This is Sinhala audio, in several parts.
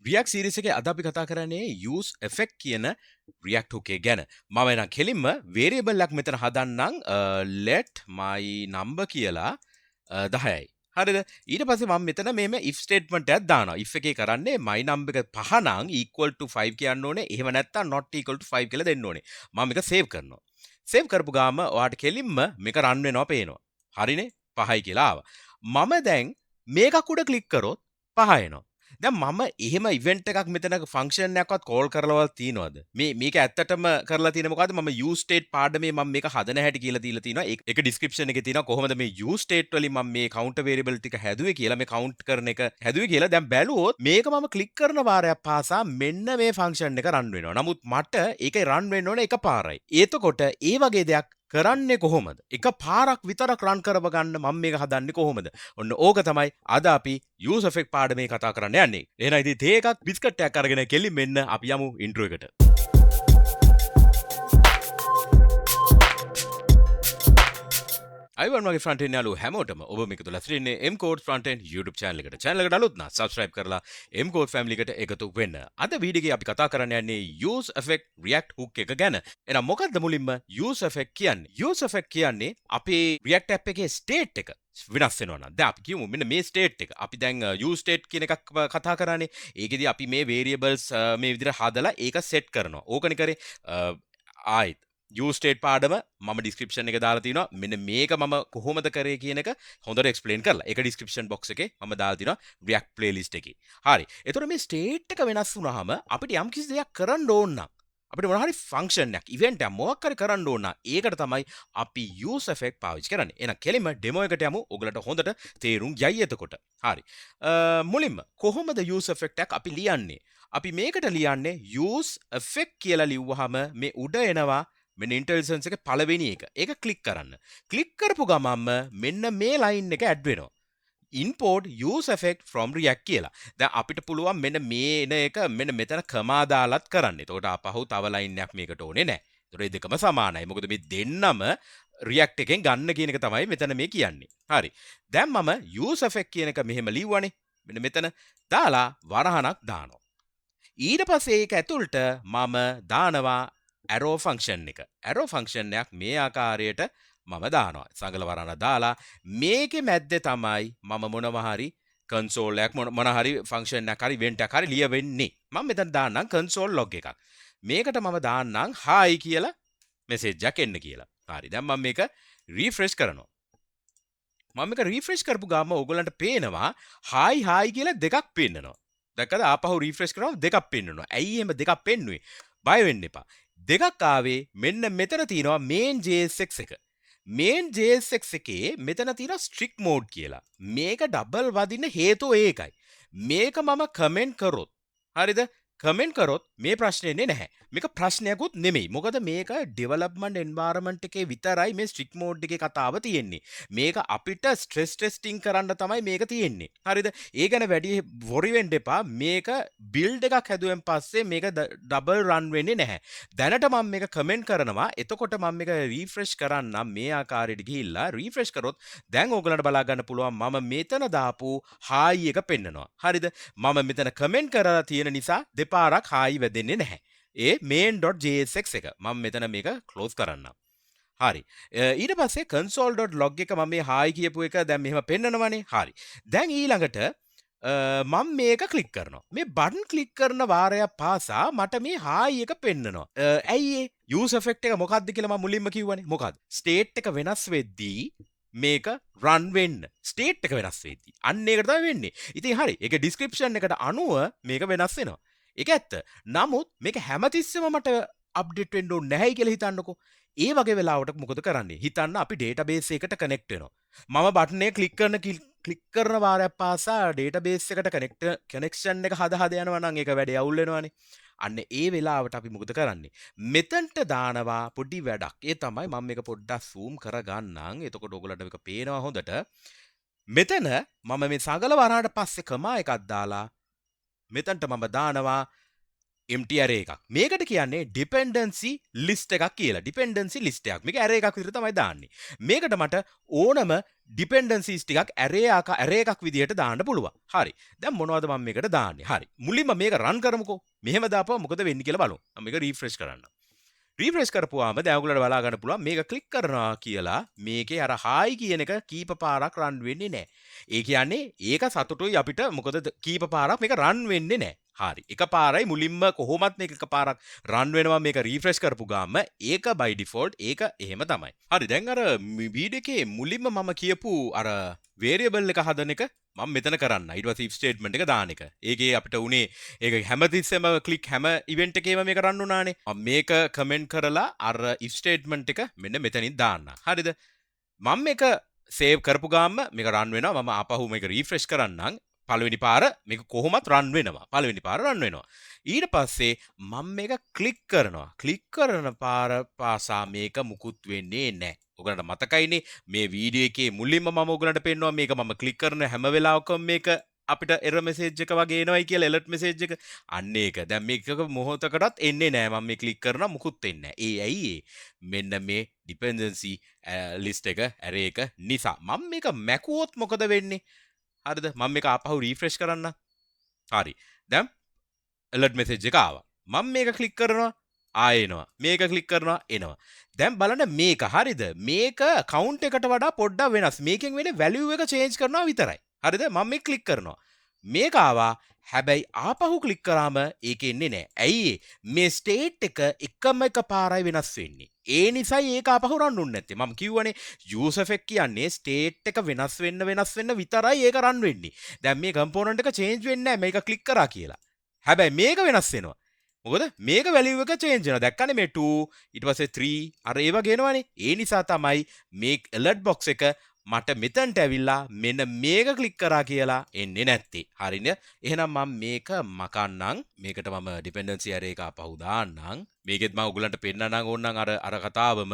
React series එකේ අද අපි කතා කරන්නේ use effect කියන React hook එක ගැන. මම එනම් කෙලින්ම variable එකක් මෙතන හදන්නම් let my number කියලා 10යි. හරිද? ඊට පස්සේ මම මෙතන මේම if statement එකක් දානවා. if එකේ කරන්නේ my number එක 5 නම් equal to 5 කියන්න ඕනේ. එහෙම නැත්නම් not equal to 5 කියලා දෙන්න ඕනේ. මම මේක save කරනවා. save කරපු ගාම ඔයාලට කෙලින්ම මේක run වෙනවා පේනවා. හරිනේ? 5යි කියලා ආවා. මම දැන් මේක උඩ click කරොත් 5 එනවා. දැන් මම එහෙම ඉවෙන්ට් එකක් මෙතන ෆන්ක්ෂන් එකක්වත් කෝල් කරලවල් තියනවද? මේක ඇත්තටම කරලා තියෙන්නේ මොකද්ද? මම use state පාඩමේ මම මේක හදන හැටි කියලා දීලා තිනවා. ඒක description එකේ තියෙනවා කොහොමද මේ use state වලින් මම මේ counter variable ටික හැදුවේ කියලා මේ count කරන එක හැදුවේ කියලා. දැන් බැලුවොත් මේක මම click කරන වාරයක් පාසා මෙන්න මේ ෆන්ක්ෂන් එක run වෙනවා. නමුත් මට ඒක run වෙන්න ඕනේ එකපාරයි. එතකොට ඒ වගේ දෙයක් කරන්නේ කොහොමද? එක පාරක් විතරක් රන් කරව ගන්න මම මේක හදන්නේ කොහොමද? ඔන්න ඕක තමයි අද අපි use effect පාඩමේ කතා කරන්න යන්නේ. එහෙනම් ඉතින් තේ එකක් බිස්කට් එකක් අරගෙන කෙලින් මෙන්න අපි යමු ඉන්ට්‍රෝ එකට. අයිවන් වගේ ෆ්‍රන්ට් එන්ඩ් යාළුවෝ හැමෝටම ඔබ මේක තුල ඇතුළේ MCodes Frontend YouTube channel එකට. channel එකට අලුත් නම් subscribe කරලා MCodes family එකට එකතු වෙන්න. අද වීඩියෝ එකේ අපි කතා කරන්න යන්නේ use effect React hook එක ගැන. එහෙනම් මොකක්ද මුලින්ම use effect කියන්නේ? use effect කියන්නේ අපේ React app එකේ state එක වෙනස් වෙනවා නම් දැන් අපි කියමු මෙන්න මේ state එක. අපි දැන් use state කියන එකක් කතා කරානේ. ඒකෙදි අපි මේ variables මේ විදිහට හදලා ඒක set කරනවා. ඕකනේ කරේ. ආයිත් use state පාඩම මම description එක දාලා තිනවා. මෙන්න මේක මම කොහොමද කරේ කියන එක හොඳට explain කරලා. ඒක description box එකේ මම දාලා තිනවා React playlist එකේ. හරි. එතකොට මේ state එක වෙනස් වුණාම අපිට යම් කිසි දෙයක් කරන්න ඕන නම් අපිට මොනවා හරි function එකක් event එකක් මොකක් හරි කරන්න ඕන නම් ඒකට තමයි අපි use effect පාවිච්චි කරන්නේ. එහෙනම් කෙලින්ම demo එකට යමු. ඔයගලට හොඳට තේරුම් යයි එතකොට. හරි. මුලින්ම කොහොමද use effect එකක් අපි ලියන්නේ? අපි මේකට ලියන්නේ use effect කියලා ලිව්වහම මේ උඩ එනවා මෙන්න ඉන්ටෙලිජන්ස් එකේ පළවෙනි එක. ඒක ක්ලික් කරන්න. ක්ලික් කරපු ගමන්ම මෙන්න මේ ලයින් එක ඇඩ් වෙනවා. import use effect from React කියලා. දැන් අපිට පුළුවන් මෙන්න මේ එන එක මෙන්න මෙතන කමා දාලත් කරන්න. එතකොට අපහු තව ලයින් එකක් මේකට ඕනේ නැහැ. ඒතකොට මේ දෙකම සමානයි. මොකද මේ දෙන්නම React එකෙන් ගන්න කියන එක තමයි මෙතන මේ කියන්නේ. හරි. දැන් මම use effect කියන එක මෙහෙම ලිව්වනේ. මෙන්න මෙතන දාලා වරහනක් දානවා. ඊට පස්සේ ඒක ඇතුළට මම දානවා arrow function එක. arrow function එකක් මේ ආකාරයට මම දානවා. සංගල වරණ දාලා මේකේ මැද්දේ තමයි මම මොනවා හරි console එකක් මොන හරි function එකක් හරි event එකක් හරි ලියවෙන්නේ. මම මෙතන දාන්නම් console log එකක්. මේකට මම දාන්නම් hi කියලා message එකක් එන්න කියලා. හරි. දැන් මම මේක refresh කරනවා. මම මේක refresh කරපු ගාම ඕගොල්ලන්ට පේනවා hi කියලා දෙකක් පෙන්නනවා. දැක්කද? ආපහු refresh කරාම දෙකක් පෙන්නනවා. ඇයි එහෙම දෙකක් පෙන්නුවේ? බය වෙන්න එපා. දෙකක් ආවේ මෙන්න මෙතන තියෙනවා main JSX එක. main JSX එකේ මෙතන තියෙනවා strict mode කියලා. මේක ඩබල් වදින්න හේතුව ඒකයි. මේක මම කමෙන්ට් කරොත් හරිද? කමෙන්ට් කරොත් මේ ප්‍රශ්නේ එන්නේ නැහැ. මේක ප්‍රශ්නයක්වත් නෙමෙයි. මොකද මේක development environment එකේ විතරයි මේ strict mode එකේ කතාව තියෙන්නේ. මේක අපිට stress testing කරන්න තමයි මේක තියෙන්නේ. හරිද? ඒ ගැන වැඩි worry වෙන්න එපා. මේක build එකක් හැදුවෙන් පස්සේ මේක double run වෙන්නේ නැහැ. දැනට මම මේක කමෙන්ට් කරනවා. එතකොට මම මේක refresh කරන්නම් මේ ආකාරයට ගිහිල්ලා refresh කරොත් දැන් ඕගලන්ට බලා ගන්න පුළුවන් මම මෙතන දාපු hi එක පෙන්නනවා. හරිද? මම මෙතන කමෙන්ට් කරලා තියෙන නිසා දෙපාරක් hi වැදෙන්නේ නැහැ. ඒ main.jsx එක මම මෙතන මේක close කරන්නම්. හරි. ඊට පස්සේ console.log එක මම මේ hi කියපු එක දැන් මෙහෙම පෙන්නනවනේ. හරි. දැන් ඊළඟට මම මේක ක්ලික් කරනවා. මේ බටන් ක්ලික් කරන වාරයක් පාසා මට මේ hi එක පෙන්නනවා. ඇයි ඒ use effect එක මොකක්ද කියලා මම මුලින්ම කිව්වනේ. මොකක්ද? state එක වෙනස් වෙද්දී මේක run වෙන්න state එක වෙනස් වෙද්දී. අන්න ඒකට තමයි වෙන්නේ. ඉතින් හරි. ඒකේ description එකට අනුව මේක වෙනස් වෙනවා. ඒක ඇත්ත. නමුත් මේක හැමතිස්සෙම මට අප්ඩේට් වෙන්න ඕනේ නැහැයි කියලා හිතන්නකෝ. ඒ වගේ වෙලාවට මොකද කරන්නේ? හිතන්න අපි database එකකට connect වෙනවා. මම බටන් එක ක්ලික් කරන වාරයක් පාසා database එකට connection එක හද යනවා නම් ඒක වැඩේ අවුල් වෙනවනේ. අන්න ඒ වෙලාවට අපි මොකද කරන්නේ? මෙතනට දානවා පොඩි වැඩක්. ඒ තමයි මම මේක පොඩ්ඩක් zoom කරගන්නම්. එතකොට ඔයගොල්ලන්ට මේක පේනවා හොඳට. මෙතන මම මේ සගල වරහාට පස්සේ කමා එකක් දාලා මෙතනට මම දානවා empty array එකක්. මේකට කියන්නේ dependency list එකක් කියලා. dependency list එකක්. මේක array එකක් විදිහට තමයි දාන්නේ. මේකට මට ඕනම dependencies ටිකක් array එකක් විදිහට දාන්න පුළුවන්. හරි. දැන් මොනවද මම මේකට දාන්නේ? හරි. මුලින්ම මේක run කරමුකෝ. මෙහෙම දාපුවා මොකද වෙන්නේ කියලා බලමු. මම මේක refresh කරන්න. රීෆ්‍රෙෂ් කරපුවාම දැන් ඔයගොල්ලන්ට බලා ගන්න පුළුවන් මේක ක්ලික් කරනවා කියලා මේකේ අර හායි කියන එක කීප පාරක් රන් වෙන්නේ නැහැ. ඒ කියන්නේ ඒක සතුටුයි අපිට මොකද කීප පාරක් මේක රන් වෙන්නේ නැහැ. හරි. එකපාරයි මුලින්ම කොහොමත් මේක එකපාරක් රන් වෙනවා මේක රීෆ්‍රෙෂ් කරපු ගාම ඒක by default ඒක එහෙම තමයි. හරි. දැන් අර වීඩියෝ එකේ මුලින්ම මම කියපු අර variable එක හදන එක මම මෙතන කරන්න. ඊට පස්සේ if statement එක දාන එක. ඒකේ අපිට උනේ ඒක හැමතිස්සෙම ක්ලික් හැම ඉවෙන්ට් එකේම මේක රන් වුණානේ. මම මේක කමෙන්ට් කරලා අර if statement එක මෙන්න මෙතනින් දාන්න. හරිද? මම මේක සේව් කරපු ගාම මේක රන් වෙනවා. මම ආපහු මේක රීෆ්‍රෙෂ් කරන්නම්. පළවෙනි පාර මේක කොහොමත් රන් වෙනවා. පළවෙනි පාර රන් වෙනවා. ඊට පස්සේ මම මේක ක්ලික් කරනවා. ක්ලික් කරන පාර පාසා මේක මුකුත් වෙන්නේ නැහැ. ඔයගලන්ට මතකයිනේ මේ වීඩියෝ එකේ මුලින්ම මම ඔයගලන්ට පෙන්නවා මේක මම ක්ලික් කරන හැම වෙලාවකම මේක අපිට error message එක වගේ එනවයි කියලා alert message එක. අන්න ඒක. දැන් මේක මොහොතකටත් එන්නේ නැහැ. මම මේ ක්ලික් කරනවා මුකුත් එන්නේ නැහැ. ඒ ඇයි ඒ? මෙන්න මේ dependency list එක array එක නිසා. මම මේක මැකුවොත් මොකද වෙන්නේ? හරිද? මම මේක ආපහු refresh කරන්න. හරි. දැන් alert message එක ආවා. මම මේක ක්ලික් කරනවා ආයෙනවා. මේක ක්ලික් කරනවා එනවා. දැන් බලන්න මේක හරිද? මේක count එකට වඩා පොඩ්ඩක් වෙනස්. මේකෙන් වෙන්නේ value එක change කරනවා විතරයි. හරිද? මම මේක ක්ලික් කරනවා. මේක ආවා. හැබැයි ආපහු ක්ලික් කරාම ඒක එන්නේ නැහැ. ඇයි මේ state එක එකම එක පාරයි වෙනස් වෙන්නේ. ඒ නිසායි ඒක ආපහු රන් වෙන්නේ නැත්තේ. මම කිව්වනේ useEffect කියන්නේ state එක වෙනස් වෙන්න විතරයි ඒක රන් වෙන්නේ. දැන් මේ component එක change වෙන්නේ නැහැ. මේක ක්ලික් කරා කියලා. හැබැයි මේක වෙනස් වෙනවා. මොකද මේක වැලියු එක චේන්ජ් වෙනවා. දැක්කනේ මේ 2 ඊට පස්සේ 3 අර ඒව ගේනවනේ. ඒ නිසා තමයි මේ alert box එක මට මෙතනට ඇවිල්ලා මෙන්න මේක ක්ලික් කරා කියලා එන්නේ නැත්තේ. හරිනේ? එහෙනම් මම මේක මකන්නම්. මේකට මම dependency array එක අපහු දාන්නම්. මේකෙත් මම ඔයගලන්ට පෙන්නන්නම් ඕනනම් අර කතාවම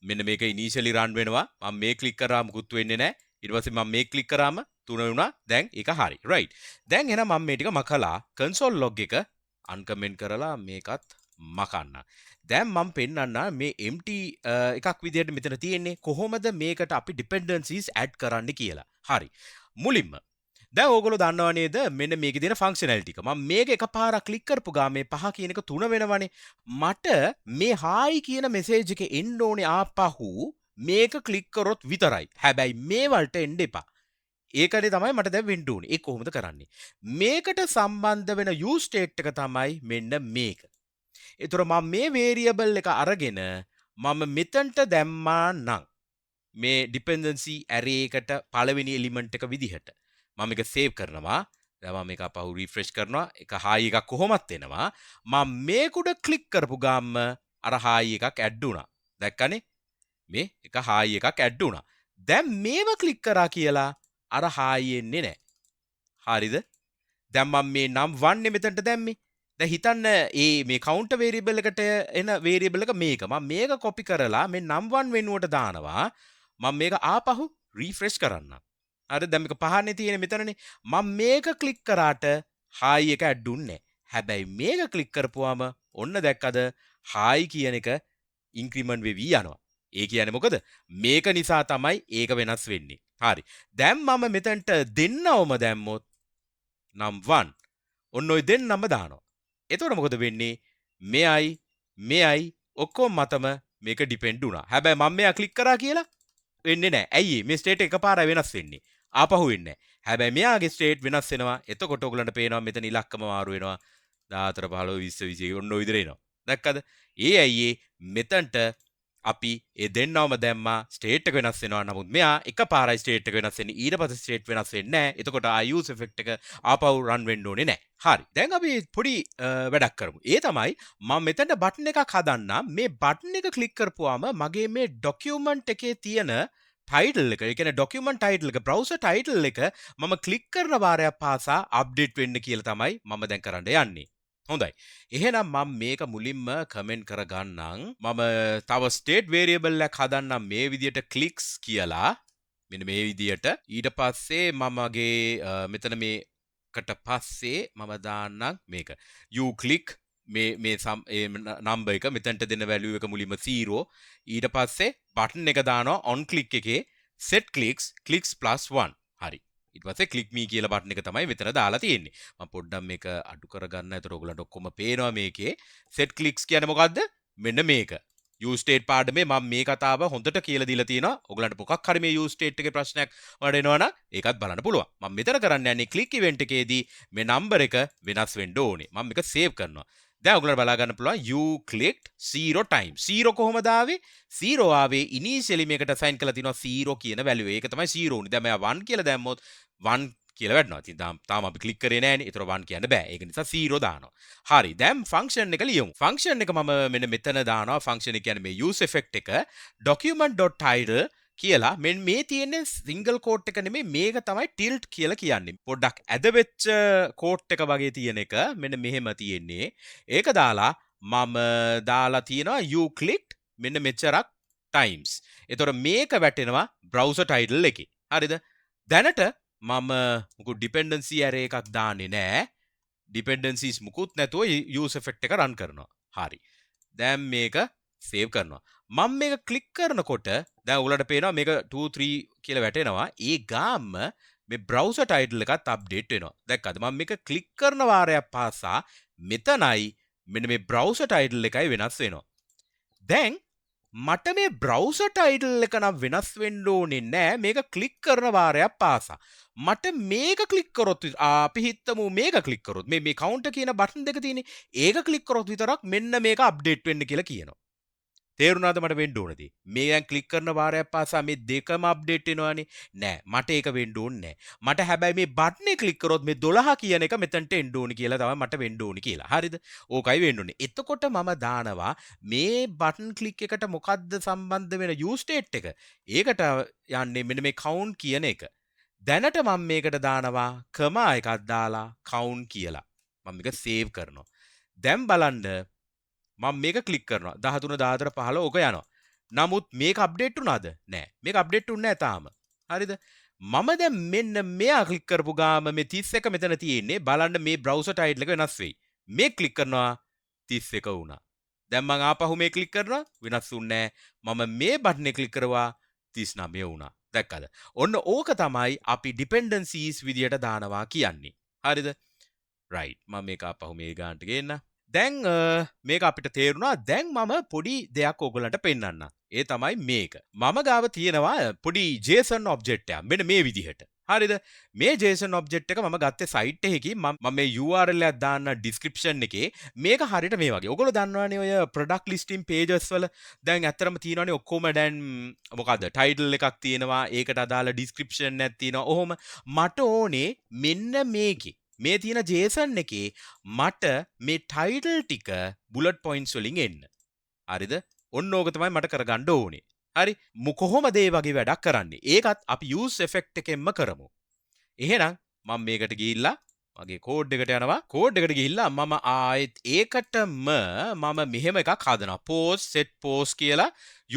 මෙන්න මේක initially run වෙනවා. මම මේ ක්ලික් කරාම මුකුත් වෙන්නේ නැහැ. ඊට පස්සේ මම මේ ක්ලික් කරාම 3 වුණා. දැන් ඒක හරි. right. දැන් එහෙනම් මම මේ ටික මකලා console log එක අන්කමෙන්ට් කරලා මේකත් මකන්න. දැන් මම පෙන්නන්න මේ empty එකක් විදිහට මෙතන තියෙන්නේ කොහොමද මේකට අපි dependencies add කරන්න කියලා. හරි. මුලින්ම දැන් ඕගොල්ලෝ දන්නව නේද මෙන්න මේකේ තියෙන functionality එක. මම මේක එකපාරක් ක්ලික් කරපු ගාම මේ 5 කියන එක 3 වෙනවනේ. මට මේ hi කියන message එකේ එන්න ඕනේ ආපහු මේක ක්ලික් කරොත් විතරයි. හැබැයි මේ වලට එන්න එපා. ඒකනේ තමයි මට දැන් වෙන්න ඕනේ. ඒක කොහොමද කරන්නේ? මේකට සම්බන්ධ වෙන use state එක තමයි මෙන්න මේක. ඒතර මම මේ variable එක අරගෙන මම මෙතනට දැම්මා නම් මේ dependency array එකට පළවෙනි element එක විදිහට මම මේක save කරනවා. දැන් මම මේක අපහු refresh කරනවා. ඒක high එකක් කොහොමත් එනවා. මම මේක උඩ click කරපු ගාම අර high එකක් add වුණා. දැක්කනේ? මේ එක high එකක් add වුණා. දැන් මේව click කරා කියලා අර හායි එන්නේ නැහැ. හරිද? දැන් මම මේ නම් 1 මෙතනට දැම්මේ. දැන් හිතන්න මේ counter variable එකට එන variable එක මේක. මම මේක copy කරලා මේ නම් 1 වෙනුවට දානවා. මම මේක ආපහු refresh කරන්න. හරිද? දැන් මේක පහන්නේ තියෙන්නේ මෙතනනේ. මම මේක click කරාට හායි එක add උන්නේ නැහැ. හැබැයි මේක click කරපුවාම ඔන්න දැක්කද හායි කියන එක increment වෙවි යනවා. ඒ කියන්නේ මොකද? මේක නිසා තමයි ඒක වෙනස් වෙන්නේ. හරි. දැන් මම මෙතනට දෙන්නවම දැම්මොත් නම් 1 ඔන්න ඔය දෙන්නම දානවා. එතකොට මොකද වෙන්නේ? මෙයයි ඔක්කොම මතම මේක ඩිපෙන්ඩ් වුණා. හැබැයි මම මෙයා ක්ලික් කරා කියලා වෙන්නේ නැහැ. ඇයි මේ ස්ටේට් එකපාරයි වෙනස් වෙන්නේ. ආපහු වෙන්නේ නැහැ. හැබැයි මෙයාගේ ස්ටේට් වෙනස් වෙනවා. එතකොට ඔයගලන්ට පේනවා මෙතන ඉලක්කම මාරු වෙනවා. 14 15 20 21 ඔන්න ඔය විදිහට එනවා. දැක්කද? ඒ ඇයි මෙතනට අපි ඒ දෙන්නවම දැම්මා ස්ටේට් එක වෙනස් වෙනවා. නමුත් මෙයා එකපාරයි ස්ටේට් එක වෙනස් වෙන්නේ. ඊට පස්සේ ස්ටේට් වෙනස් වෙන්නේ නැහැ. එතකොට ආ use effect එක ආපහු run වෙන්න ඕනේ නැහැ. හරි. දැන් අපි පොඩි වැඩක් කරමු. ඒ තමයි මම මෙතන බටන් එකක් හදන්නම්. මේ බටන් එක ක්ලික් කරපුවාම මගේ මේ document එකේ තියෙන title එක, ඒ කියන්නේ document title එක, browser title එක මම ක්ලික් කරන වාරයක් පාසා update වෙන්න කියලා තමයි මම දැන් කරන්න යන්නේ. හොඳයි. එහෙනම් මම මේක මුලින්ම කමෙන්ට් කරගන්නම්. මම තව ස්ටේට් වේරියබල් එකක් හදන්නම් මේ විදියට clicks කියලා. මෙන්න මේ විදියට. ඊට පස්සේ මමගේ මෙතන මේකට පස්සේ මම දාන්නම් මේක. you click මේ නම්බර් එක මෙතනට දෙන වැලියු එක මුලින්ම 0 ඊට පස්සේ බටන් එක දානවා on click එකේ set clicks +1 හරි ඊට පස්සේ click me කියලා බටන් එක තමයි මෙතන දාලා තියෙන්නේ මම පොඩ්ඩක් මේක අඩු කරගන්න. ඒතර ඔයගලන්ට ඔක්කොම පේනවා මේකේ set clicks කියන්නේ මොකද්ද? මෙන්න මේක use state පාඩමේ මම මේ කතාව හොඳට කියලා දීලා තියෙනවා. ඔයගලන්ට මොකක් හරි මේ use state එකේ ප්‍රශ්නයක් වඩ එනවනම් ඒකත් බලන්න පුළුවන්. මම මෙතන කරන්න යන්නේ click event එකේදී මේ number එක වෙනස් වෙන්න ඕනේ. මම මේක save කරනවා. දැන් ඔයගලන්ට බලා ගන්න පුළුවන් you clicked 0 times. 0 කොහොමද ආවේ? 0 ආවේ initially මේකට assign කරලා තිනවා 0 කියන value. ඒක තමයි 0 උනේ. දැන් මම 1 කියලා දැම්මොත් 1 කියලා වැටෙනවා. ඉතින් තාම අපි ක්ලික් කරේ නැහැනේ. ඒතර 1 කියන්න බෑ. ඒක නිසා 0 දානවා. හරි. දැන් ෆන්ක්ෂන් එක ලියමු. ෆන්ක්ෂන් එක මම මෙන්න මෙතන දානවා. ෆන්ක්ෂන් එක කියන්නේ මේ useEffect එක document.title කියලා මෙන්න මේ තියෙන්නේ සිංගල් කෝට් එක නෙමෙයි මේක තමයි tilt කියලා කියන්නේ. පොඩ්ඩක් ඇද වෙච්ච කෝට් එක වගේ තියෙන එක මෙන්න මෙහෙම තියෙන්නේ. ඒක දාලා මම දාලා තියෙනවා you clicked මෙන්න මෙච්චරක් times. ඒතර මේක වැටෙනවා browser title එකේ. හරිද? දැනට මම මුකුත් dependency array එකක් දාන්නේ නෑ. dependencies මුකුත් නැතුව useEffect එක run කරනවා. හරි. දැන් මේක save කරනවා. මම මේක click කරනකොට දැන් ඔයාලට පේනවා මේක 2 3 කියලා වැටෙනවා. ඒ ගාම මේ browser title එකත් update වෙනවා. දැක්කද? මම මේක click කරන වාරයක් පාසා මෙතනයි මෙන්න මේ browser title එකයි වෙනස් වෙනවා. දැන් මට මේ browser title එක නම් වෙනස් වෙන්න ඕනේ නෑ මේක click කරන වාරයක් පාසා. මට මේක click කරොත් අපි හිතමු මේක click කරොත් මේ counter කියන බටන් දෙක තියෙන්නේ. ඒක click කරොත් විතරක් මෙන්න මේක update වෙන්න කියලා කියනවා. තේරුණාද මට වෙන්න ඕනදී? මේ දැන් ක්ලික් කරන වාරයක් පාසා මේ දෙකම අප්ඩේට් වෙනවානේ. නෑ මට ඒක වෙන්න ඕනේ නෑ. මට හැබැයි මේ බටන් එක ක්ලික් කරොත් මේ 12 කියන එක මෙතනට එන්න ඕනේ කියලා තමයි මට වෙන්න ඕනේ කියලා. හරිද? ඕකයි වෙන්න ඕනේ. එතකොට මම දානවා මේ බටන් ක්ලික් එකට මොකද්ද සම්බන්ධ වෙන use state එක? ඒකට යන්නේ මෙන්න මේ count කියන එක. දැනට මම මේකට දානවා කමා එකක් දාලා count කියලා. මම මේක save කරනවා. දැන් බලන්න මම මේක ක්ලික් කරනවා 13 14 15 ඕක යනවා. නමුත් මේක අප්ඩේට් වුණාද? නෑ. මේක අප්ඩේට් වුණේ නෑ තාම. හරිද? මම දැන් මෙන්න මෙයා ක්ලික් කරපු ගාම මේ 31 මෙතන තියෙන්නේ. බලන්න මේ browser title එක වෙනස් වෙයි. මේ ක්ලික් කරනවා 31 වුණා. දැන් මම ආපහු මේ ක්ලික් කරනවා වෙනස් වුන්නේ නෑ. මම මේ බටන් එක ක්ලික් කරුවා 39 වුණා. දැක්කද? ඔන්න ඕක තමයි අපි dependencies විදියට දානවා කියන්නේ. හරිද? right. මම මේක ආපහු මේ ගානට ගේන්න. දැන් මේක අපිට තේරුණා. දැන් මම පොඩි දෙයක් ඕගලන්ට පෙන්වන්නම්. ඒ තමයි මේක. මම ගාව තියෙනවා පොඩි JSON object එකක්. මෙන්න මේ විදිහට. හරිද? මේ JSON object එක මම ගත්තේ site එකකින්. මම මේ URL එකක් දාන්න description එකේ. මේක හරියට මේ වගේ. ඔයගොල්ලෝ දන්නවනේ ඔය product listing pages වල දැන් ඇත්තටම තියෙනවනේ ඔක්කොම දැන් මොකද්ද title එකක් තියෙනවා. ඒකට අදාළ description එකක් තියෙනවා. ඔහොම මට ඕනේ මෙන්න මේකේ මේ තියෙන JSON එකේ මට මේ title ටික bullet points වලින් එන්න. හරිද? ඔන්න ඕක තමයි මට කරගන්න ඕනේ. හරි? කොහොමද ඒ වගේ වැඩක් කරන්නේ? ඒකත් අපි useEffect එකෙන්ම කරමු. එහෙනම් මම මේකට ගිහිල්ලා මගේ කෝඩ් එකට යනවා. කෝඩ් එකට ගිහිල්ලා මම ආයෙත් ඒකටම මම මෙහෙම එකක් හදනවා. post set post කියලා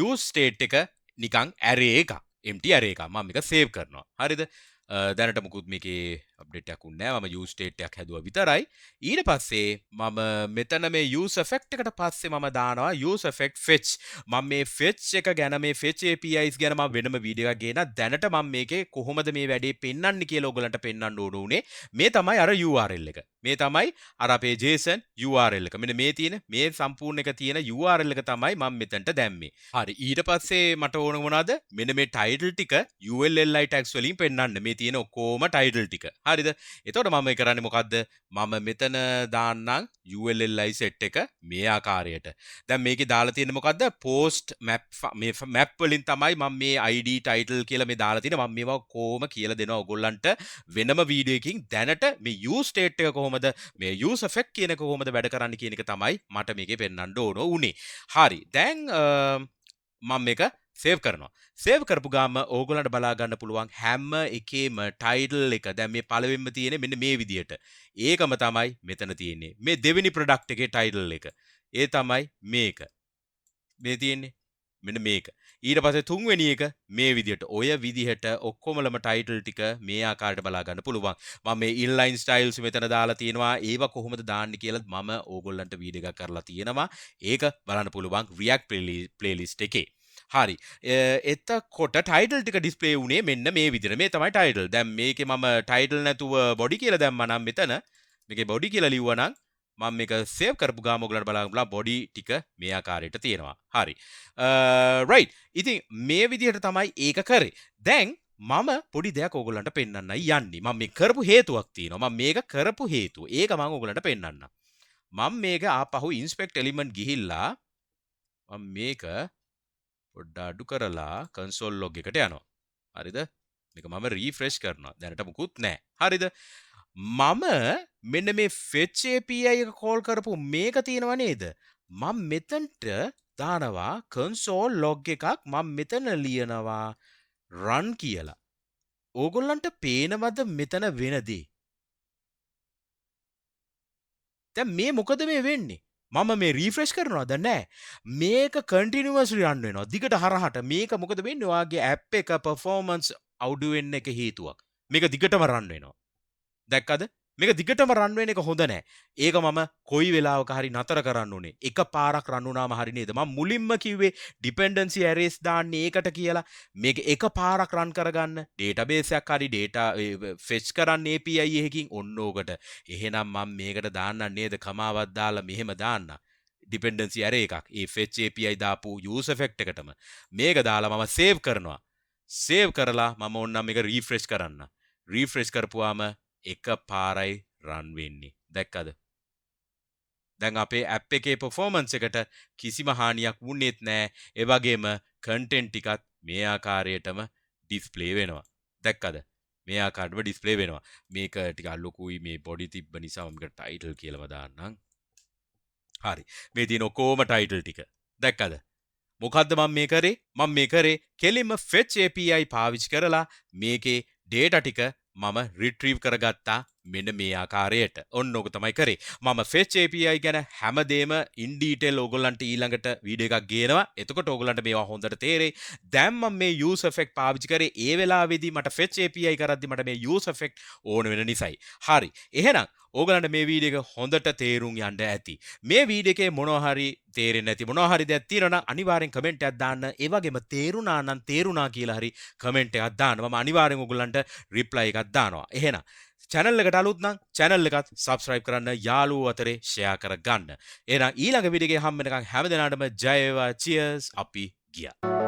use state එක නිකන් array එකක්. empty array එකක්. මම මේක save කරනවා. හරිද? දැනට මුකුත් මේකේ අප්ඩේට් එකක් උන්නේ නැහැ. මම use state එකක් හැදුවා විතරයි. ඊට පස්සේ මම මෙතන මේ useEffect එකට පස්සේ මම දානවා useEffect fetch. මම මේ fetch එක ගැන මේ fetch APIs ගැන මම වෙනම වීඩියෝ එකක් ගේනවා. දැනට මම මේකේ කොහොමද මේ වැඩේ පෙන්වන්නේ කියලා ඔයගලන්ට පෙන්වන්න ඕන උනේ. මේ තමයි අර URL එක. මේ තමයි අර අපේ JSON URL එක. මෙන්න මේ තියෙන මේ සම්පූර්ණ එක තියෙන URL එක තමයි මම මෙතනට දැම්මේ. හරි. ඊට පස්සේ මට ඕන මොනවද? මෙන්න මේ title ටික ULLI tags වලින් පෙන්වන්න. මේ තියෙන ඔක්කොම title ටික. හරිද? එතකොට මම කරන්නේ මොකද්ද? මම මෙතන දාන්නම් ULLI set එක මේ ආකාරයට. දැන් මේකේ දාලා තියෙන්නේ මොකද්ද? post map මේ map වලින් තමයි මම මේ ID title කියලා මේ දාලා තියෙන්නේ. මම මේවා කොහොම කියලා දෙනවා ඔයගොල්ලන්ට වෙනම වීඩියෝ එකකින්. දැනට මේ use state එක කොහොමද මේ useEffect කියන එක කොහොමද වැඩ කරන්නේ කියන එක තමයි මට මේකේ පෙන්වන්න ඕන උනේ. හරි. දැන් මම මේක සේව් කරනවා. සේව් කරපු ගාම ඕගොල්ලන්ට බලා ගන්න පුළුවන් හැම එකේම ටයිටල් එක දැන් මේ පළවෙනිම තියෙන්නේ මෙන්න මේ විදියට. ඒකම තමයි මෙතන තියෙන්නේ. මේ දෙවෙනි ප්‍රොඩක්ට් එකේ ටයිටල් එක. ඒ තමයි මේක. මේ තියෙන්නේ මෙන්න මේක. ඊට පස්සේ තුන්වෙනි එක මේ විදිහට ඔය විදිහට ඔක්කොමලම ටයිටල් ටික මේ ආකාරයට බලා ගන්න පුළුවන්. මම මේ ඉන්ලයින් ස්ටයිල්ස් මෙතන දාලා තියෙනවා. ඒවා කොහොමද දාන්නේ කියලා මම ඕගොල්ලන්ට වීඩියෝ එකක් කරලා තියෙනවා. ඒක බලන්න පුළුවන් React playlist එකේ. හරි. එතකොට ටයිටල් ටික ඩිස්ප්ලේ වුණේ මෙන්න මේ විදිහට. මේ තමයි ටයිටල්. දැන් මේකේ මම ටයිටල් නැතුව බොඩි කියලා දැම්මා නම් මෙතන මේකේ බොඩි කියලා ලිව්වා නම් මම මේක සේව් කරපු ගාම ඔයගලන්ට බලන්න පුළුවන් බොඩි ටික මේ ආකාරයට තියෙනවා. හරි. රයිට්. ඉතින් මේ විදිහට තමයි ඒක කරේ. දැන් මම පොඩි දෙයක් ඕගොල්ලන්ට පෙන්වන්නයි යන්නේ. මම මේ කරපු හේතුවක් තියෙනවා. මම මේක කරපු හේතුව. ඒක මම ඕගොල්ලන්ට පෙන්වන්නම්. මම මේක ආපහු inspect element ගිහිල්ලා මම මේක පොඩ්ඩක් අඩු කරලා console log එකට යනවා. හරිද? මේක මම refresh කරනවා. දැනට මුකුත් නැහැ. හරිද? මම මෙන්න මේ fetch API එක call කරපු මේක තියෙනව නේද? මම මෙතනට දානවා console log එකක් මම මෙතන ලියනවා run කියලා. ඕගොල්ලන්ට පේනවද මෙතන වෙනදී? දැන් මේ මොකද මේ වෙන්නේ? මම මේ රීෆ්‍රෙෂ් කරනවද නැහැ. මේක කන්ටිනියුවස්ලි රන් වෙනවා. දිගට හරහට මේක මොකද වෙන්නේ? ඔයාගේ ඇප් එක performance අවුඩු වෙන්න එක හේතුවක්. මේක දිගටම රන් වෙනවා. දැක්කද? මේක දිගටම රන් වෙන එක හොඳ නැහැ. ඒක මම කොයි වෙලාවක හරි නතර කරන්න ඕනේ. එක පාරක් රන් වුණාම හරි නේද? මම මුලින්ම කිව්වේ dependency arrays දාන්නේ ඒකට කියලා. මේක එක පාරක් රන් කරගන්න database එකක් හරි data fetch කරන්න API එකකින් ඔන්න ඕකට. එහෙනම් මම මේකට දාන්න නේද? කමාවක් දාලා මෙහෙම දාන්න. dependency array එකක්. ඒ fetch API දාපු useEffect එකටම. මේක දාලා මම save කරනවා. save කරලා මම ඕන්නම් මේක refresh කරන්න. refresh කරපුවාම එක පාරයි රන් වෙන්නේ. දැක්කද? දැන් අපේ ඇප් එකේ performance එකට කිසිම හානියක් වුණෙත් නැහැ. ඒ වගේම content ටිකත් මේ ආකාරයටම display වෙනවා. දැක්කද? මේ ආකාරයටම display වෙනවා. මේක ටිකක් ලොකුයි මේ body තිබ්බ නිසා මම මේකට title කියලාම දාන්නම්. හරි. මේ තියෙන ඔක්කොම title ටික. දැක්කද? මොකද්ද මම මේ කරේ? මම මේ කරේ කෙලින්ම fetch API පාවිච්චි කරලා මේකේ data ටික මම රිට්‍රීව් කරගත්තා මෙන්න මේ ආකාරයට. ඔන්න ඕක තමයි කරේ. මම fetch API ගැන හැමදේම in detail ඕගොල්ලන්ට ඊළඟට වීඩියෝ එකක් ගේනවා. එතකොට ඕගොල්ලන්ට මේවා හොඳට තේරෙයි. දැන් මම මේ useEffect පාවිච්චි කරේ ඒ වෙලාවේදී මට fetch API කරද්දි මට මේ useEffect ඕන වෙන නිසායි. හරි. එහෙනම් ඕගලන්ට මේ වීඩියෝ එක හොඳට තේරුම් යන්න ඇති. මේ වීඩියෝ එකේ මොනවා හරි තේරෙන්නේ නැති මොනවා හරි දෙයක් තියෙනවා නම් අනිවාර්යෙන් කමෙන්ට් එකක් දාන්න. ඒ වගේම තේරුණා නම් තේරුණා කියලා හරි කමෙන්ට් එකක් දාන්න. මම අනිවාර්යෙන් ඕගලන්ට රිප්ලයි එකක් දානවා. එහෙනම් channel එකට අලුත් නම් channel එකත් subscribe කරන්න, යාළුවෝ අතරේ share කරගන්න. එහෙනම් ඊළඟ වීඩියෝ එකේ හම්බ වෙනකන් හැමදෙනාටම ජය වේවා. cheers අපි ගියා.